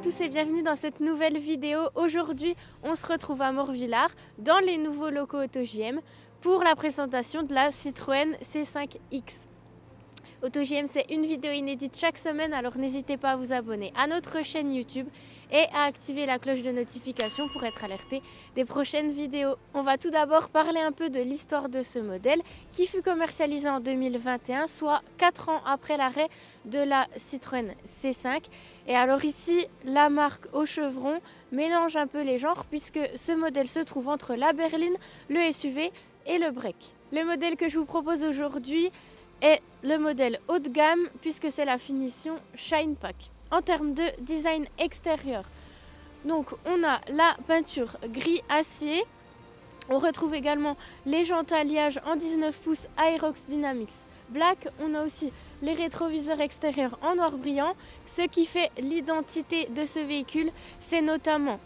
tous et bienvenue dans cette nouvelle vidéo. Aujourd'hui, on se retrouve à Morvillard dans les nouveaux locaux AutoJM pour la présentation de la Citroën C5X. AutoJM, c'est une vidéo inédite chaque semaine, alors n'hésitez pas à vous abonner à notre chaîne YouTube et à activer la cloche de notification pour être alerté des prochaines vidéos. On va tout d'abord parler un peu de l'histoire de ce modèle qui fut commercialisé en 2021, soit 4 ans après l'arrêt de la Citroën C5. Et alors ici, la marque au chevron mélange un peu les genres puisque ce modèle se trouve entre la berline, le SUV et le break. Le modèle que je vous propose aujourd'hui est le modèle haut de gamme puisque c'est la finition Shine Pack. En termes de design extérieur, donc on a la peinture gris acier. On retrouve également les jantes alliage en 19 pouces Aerox Dynamics Black. On a aussi les rétroviseurs extérieurs en noir brillant. Ce qui fait l'identité de ce véhicule, c'est notamment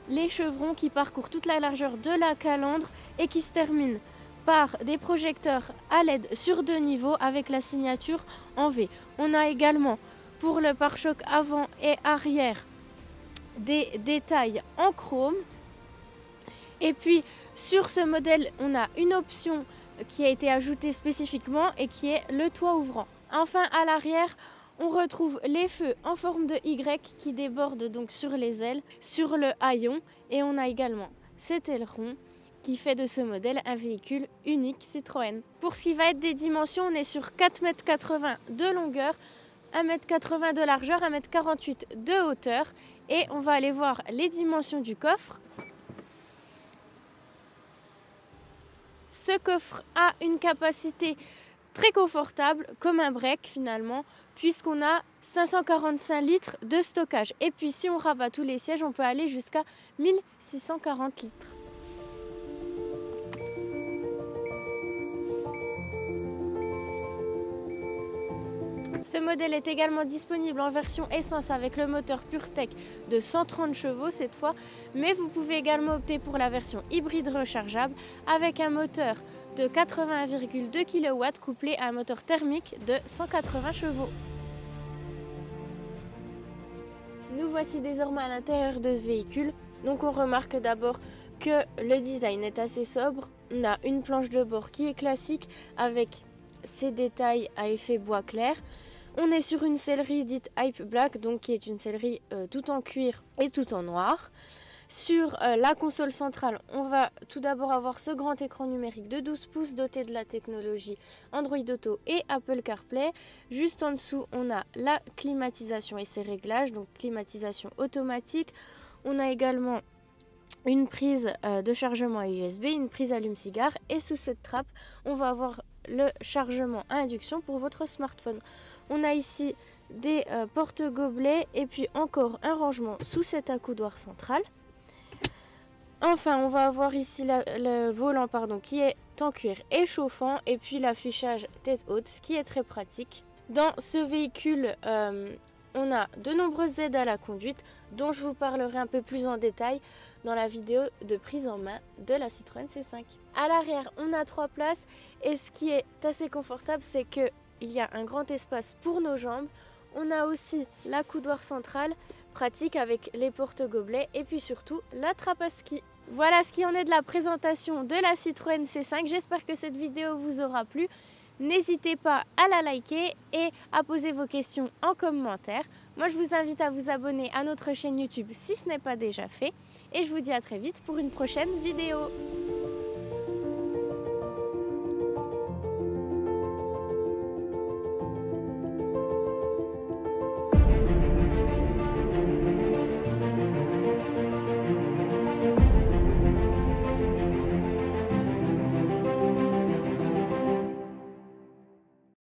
les chevrons qui parcourent toute la largeur de la calandre et qui se terminent par des projecteurs à LED sur 2 niveaux avec la signature en V. On a également pour le pare-choc avant et arrière des détails en chrome. Et puis sur ce modèle, on a une option qui a été ajoutée spécifiquement et qui est le toit ouvrant. Enfin à l'arrière, on retrouve les feux en forme de Y qui débordent donc sur les ailes, sur le haillon, et on a également cet aileron qui fait de ce modèle un véhicule unique Citroën. Pour ce qui va être des dimensions, on est sur 4,80 m de longueur, 1,80 m de largeur, 1,48 m de hauteur. Et on va aller voir les dimensions du coffre. Ce coffre a une capacité très confortable, comme un break finalement, puisqu'on a 545 litres de stockage. Et puis si on rabat tous les sièges, on peut aller jusqu'à 1640 litres. Ce modèle est également disponible en version essence avec le moteur PureTech de 130 chevaux cette fois, mais vous pouvez également opter pour la version hybride rechargeable avec un moteur de 81,2 kW couplé à un moteur thermique de 180 chevaux. Nous voici désormais à l'intérieur de ce véhicule. Donc on remarque d'abord que le design est assez sobre. On a une planche de bord qui est classique avec ses détails à effet bois clair. On est sur une sellerie dite Hype Black, donc qui est une sellerie tout en cuir et tout en noir. Sur la console centrale, on va tout d'abord avoir ce grand écran numérique de 12 pouces doté de la technologie Android Auto et Apple CarPlay. Juste en dessous, on a la climatisation et ses réglages, donc climatisation automatique. On a également une prise de chargement USB, une prise allume-cigare, et sous cette trappe, on va avoir le chargement à induction pour votre smartphone. On a ici des porte-gobelets et puis encore un rangement sous cet accoudoir central. Enfin, on va avoir ici le volant qui est en cuir et chauffant, et puis l'affichage tête haute, ce qui est très pratique. Dans ce véhicule, on a de nombreuses aides à la conduite dont je vous parlerai un peu plus en détail dans la vidéo de prise en main de la Citroën C5. À l'arrière, on a 3 places et ce qui est assez confortable, c'est qu'il y a un grand espace pour nos jambes. On a aussi l'accoudoir central, pratique avec les porte-gobelets et puis surtout la trappe à ski. Voilà ce qui en est de la présentation de la Citroën C5. J'espère que cette vidéo vous aura plu. N'hésitez pas à la liker et à poser vos questions en commentaire. Moi, je vous invite à vous abonner à notre chaîne YouTube si ce n'est pas déjà fait. Et je vous dis à très vite pour une prochaine vidéo.